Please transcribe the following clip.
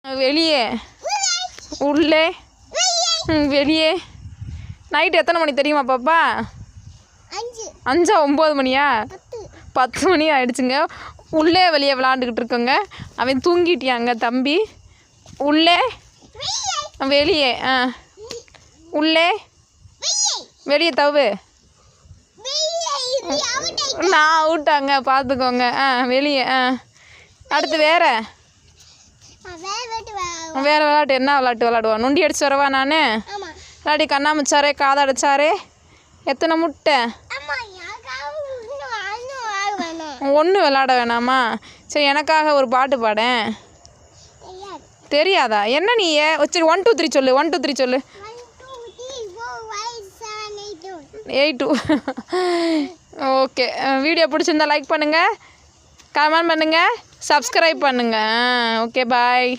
வெளியே உள்ளே வெளியே. நைட்டு எத்தனை மணி தெரியுமா பாப்பா? 5 9 மணியா? 10 மணி ஆயிடுச்சுங்க. உள்ளே வெளியே விளாண்டுக்கிட்டு இருக்கோங்க. அவன் தூங்கிட்டியாங்க தம்பி. உள்ளே வெளியே உள்ளே வெளியே தவு. நான் அவுட்டாங்க பார்த்துக்கோங்க. வெளியே. அடுத்து வேறு விளையாட்டு என்ன விளையாட்டு விளையாடுவா? நொண்டி அடிச்சு வரவா? நான் விளையாடி கண்ணாமச்சாரே காதை அடைச்சாரே. எத்தனை முட்டை? ஒன்று விளையாட வேணாமா? சரி எனக்காக ஒரு பாட்டு பாடேன். தெரியாதா? என்ன நீ சரி 1 2 3 சொல்லு. 1 2 3 சொல்லு. 8 2. ஓகே. வீடியோ பிடிச்சிருந்தா லைக் பண்ணுங்கள், கமெண்ட் பண்ணுங்கள், சப்ஸ்கிரைப் பண்ணுங்கள். Okay bye.